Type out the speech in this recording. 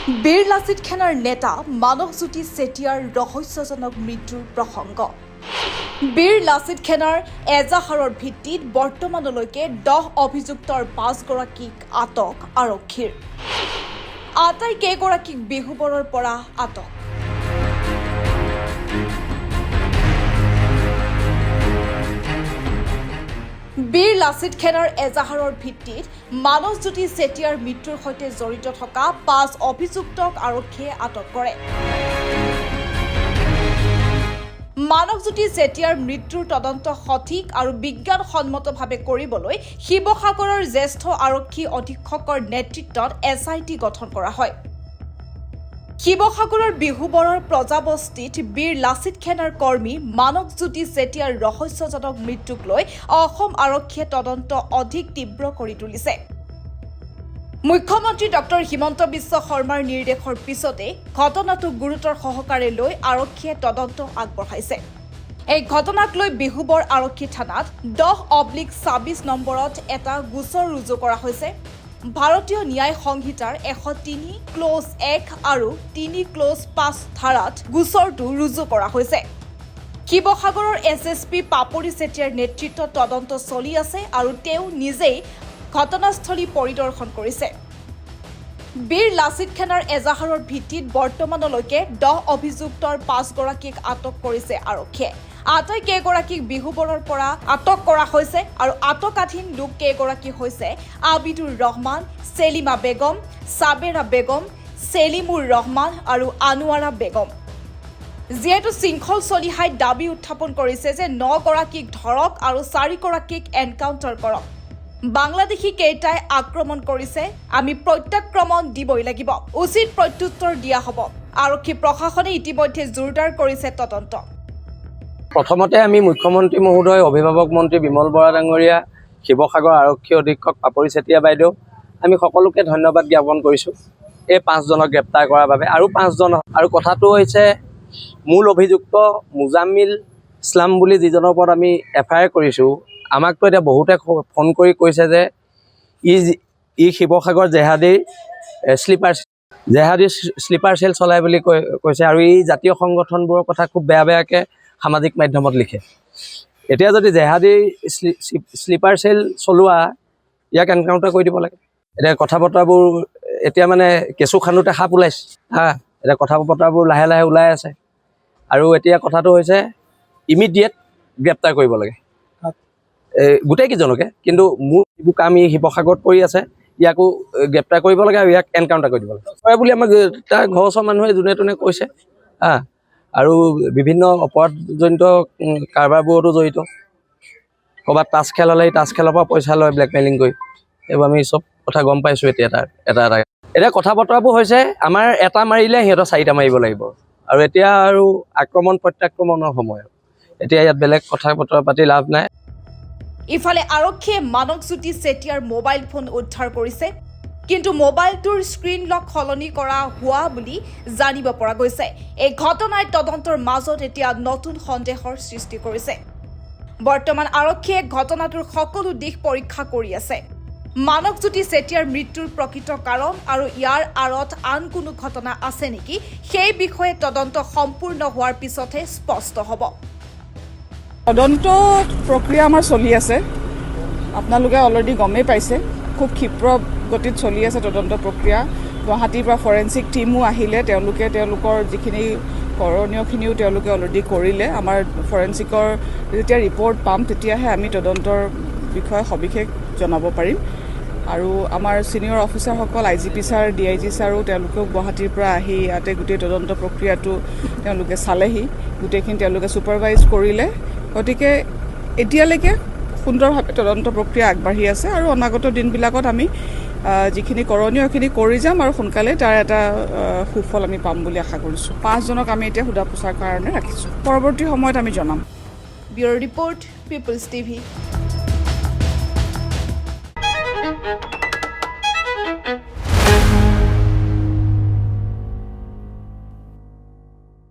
বীৰ লাচিত সেনাৰ নেতা মানসজ্যোতি চেতিয়াৰ ৰহস্যজনক মৃত্যুৰ প্ৰসংগ। বীৰ লাচিত সেনাৰ এজাহাৰৰ ভিত্তিত বৰ্তমানলৈকে 10 অভিযুক্তৰ 5গৰাকীক আটক আৰক্ষীৰ। আটাইকেইগৰাকীক বিহুবৰৰ পৰা আটক। বীৰ লাচিত সেনাৰ এজাহাৰৰ ভিত্তিত মানসজ্যোতি চেতিয়াৰ মৃত্যুৰ সৈতে জড়িত থকা 5 অভিযুক্তক আৰক্ষীয়ে আটক কৰে। মানসজ্যোতি চেতিয়াৰ মৃত্যুৰ তদন্ত সঠিক আৰু বিজ্ঞানসন্মতভাৱে কৰিবলৈ শিৱসাগৰৰ জ্যেষ্ঠ আৰক্ষী অধীক্ষকৰ নেতৃত্বত SIT গঠন কৰা হয়। শিৱসাগৰৰ বিহুবৰৰ প্ৰজাবস্তিত বীৰ লাচিত সেনাৰ কৰ্মী মানসজ্যোতি চেতিয়াৰ ৰহস্যজনক মৃত্যুক লৈ অসম আৰক্ষীয়ে তদন্ত অধিক তীব্ৰ কৰি তুলিছে। মুখ্যমন্ত্ৰী ডক্টৰ হিমন্ত বিশ্ব শৰ্মাৰ নিৰ্দেশৰ পিছতে ঘটনাটো গুৰুতৰ সহকাৰে লৈ আৰক্ষীয়ে তদন্ত আগবঢ়াইছে। এই ঘটনাক লৈ বিহুবৰ আৰক্ষী থানাত 10/26 নম্বৰত এটা গোচৰ ৰুজু কৰা হৈছে। ভাৰতীয় ন্যায় সংহিতাৰ 103(1) আৰু 3(5) ধাৰাত গোচৰটো ৰুজু কৰা হৈছে। শিৱসাগৰৰ SSP পাপৰি চেতিয়াৰ নেতৃত্বত তদন্ত চলি আছে আৰু তেওঁ নিজেই ঘটনাস্থলী পৰিদৰ্শন কৰিছে। বীৰ লাচিত সেনাৰ এজাহাৰৰ ভিত্তিত বৰ্তমানলৈকে 10 অভিযুক্তৰ 5গৰাকীক আটক কৰিছে আৰক্ষীয়ে। আটাইকেইগৰাকীক বিহুবৰৰ পৰা আটক কৰা হৈছে আৰু আটকাধীন লোক কেইগৰাকী হৈছে আবিদুৰ ৰহমান, চেলিমা বেগম, সাবেৰা বেগম, চেলিমুৰ ৰহমান আৰু আনোৱাৰা বেগম। যিহেতু শৃংখল চলিহাই দাবী উত্থাপন কৰিছে যে 9গৰাকীক ধৰক আৰু 4গৰাকীক এনকাউণ্টাৰ কৰক। বাংলাদেশী কেইটাই আক্ৰমণ কৰিছে, আমি প্ৰত্যাক্ৰমণ দিবই লাগিব, উচিত প্ৰত্যুত্তৰ দিয়া হ'ব। আৰক্ষী প্ৰশাসনে ইতিমধ্যে জোৰদাৰ কৰিছে তদন্ত। প্ৰথমতে আমি মুখ্যমন্ত্ৰী মহোদয়, অভিভাৱক মন্ত্ৰী বিমল বৰা ডাঙৰীয়া, শিৱসাগৰ আৰক্ষী অধীক্ষক পাপৰি চেতিয়া বাইদেউ, আমি সকলোকে ধন্যবাদ জ্ঞাপন কৰিছোঁ এই 5জনক গ্ৰেপ্তাৰ কৰাৰ বাবে। আৰু 5জন, আৰু কথাটো হৈছে মূল অভিযুক্ত মুজাম্মিল ইছলাম বুলি যিজনৰ ওপৰত আমি FIR কৰিছোঁ, আমাকতো এতিয়া বহুতে ফোন কৰি কৈছে যে ই শিৱসাগৰ জেহাদীৰ শ্লিপাৰ চেল চলায় বুলি কৈছে, আৰু এই জাতীয় সংগঠনবোৰৰ কথা খুব বেয়াকৈ সামাজিক মাধ্যমত লিখে। এতিয়া যদি জেহাদীৰ শ্লিপাৰ চেল চলোৱা, ইয়াক এনকাউণ্টাৰ কৰি দিব লাগে। এতিয়া কথা বতৰাবোৰ এতিয়া মানে কেঁচু খান্দোতে সাপ ওলাইছে, এতিয়া কথা বতৰাবোৰ লাহে লাহে ওলাই আছে। আৰু এতিয়া কথাটো হৈছে ইমিডিয়েট গ্ৰেপ্তাৰ কৰিব লাগে গোটেইকেইজনকে, কিন্তু মোৰ যিবোৰ কাম ই শিৱসাগৰত কৰি আছে, ইয়াকো গ্ৰেপ্তাৰ কৰিব লাগে আৰু ইয়াক এনকাউণ্টাৰ কৰি দিব লাগে বুলি আমাক তাৰ ঘৰৰ ওচৰৰ মানুহে যোনে তোনে কৈছে। আৰু বিভিন্ন অপৰাধজনিত কাৰবাৰবোৰতো জড়িত। ক'ৰবাত তাছ খেল হ'লে তাছ খেলৰ পৰা পইচা লয় ব্লেকমেইলিং কৰি, এইবোৰ আমি চব কথা গম পাইছোঁ। এতিয়া এতিয়া কথা বতৰাবোৰ হৈছে আমাৰ এটা মাৰিলে সিহঁতৰ 4টা মাৰিব লাগিব, আৰু এতিয়া আৰু আক্ৰমণ প্ৰত্যাক্ৰমণৰ সময়। এতিয়া ইয়াত বেলেগ কথা বতৰা পাতি লাভ নাই। ইফালে আৰক্ষীয়ে মানসজ্যোতি চেতিয়াৰ মোবাইল ফোন উদ্ধাৰ কৰিছে, কিন্তু মোবাইলটোৰ স্ক্ৰীন লক সলনি কৰা হোৱা বুলি জানিব পৰা গৈছে। এই ঘটনাই তদন্তৰ মাজত এতিয়া নতুন সন্দেহৰ সৃষ্টি কৰিছে। বৰ্তমান আৰক্ষীয়ে ঘটনাটোৰ সকলো দিশ পৰীক্ষা কৰি আছে। মানসজ্যোতি চেতিয়াৰ মৃত্যুৰ প্ৰকৃত কাৰণ আৰু ইয়াৰ আঁৰত আন কোনো ঘটনা আছে নেকি, সেই বিষয়ে তদন্ত সম্পূৰ্ণ হোৱাৰ পিছতহে স্পষ্ট হ'ব। তদন্ত প্ৰক্ৰিয়া আমাৰ চলি আছে, আপোনালোকে অলৰেডি গমেই পাইছে। খুব ক্ষীপ্ৰ গতিত চলি আছে তদন্ত প্ৰক্ৰিয়া। গুৱাহাটীৰ পৰা ফৰেঞ্চিক টিমো আহিলে, তেওঁলোকৰ যিখিনি কৰণীয়খিনিও তেওঁলোকে অলৰেডি কৰিলে। আমাৰ ফৰেঞ্চিকৰ যেতিয়া ৰিপৰ্ট পাম, তেতিয়াহে আমি তদন্তৰ বিষয়ে সবিশেষ জনাব পাৰিম। আৰু আমাৰ ছিনিয়ৰ অফিচাৰসকল IGP ছাৰ, DIG ছাৰো তেওঁলোকেও গুৱাহাটীৰ পৰা আহি ইয়াতে গোটেই তদন্ত প্ৰক্ৰিয়াটো তেওঁলোকে চালেহি, গোটেইখিনি তেওঁলোকে ছুপাৰভাইজ কৰিলে। গতিকে এতিয়ালৈকে সুন্দৰভাৱে তদন্ত প্ৰক্ৰিয়া আগবাঢ়ি আছে, আৰু অনাগত দিনবিলাকত আমি যিখিনি কৰণীয়খিনি কৰি যাম আৰু সোনকালে তাৰ এটা সুফল আমি পাম বুলি আশা কৰিছোঁ। 5জনক আমি এতিয়া সোধা পোছাৰ কাৰণে ৰাখিছোঁ, পৰৱৰ্তী সময়ত আমি জনাম। Bureau report, people's TV।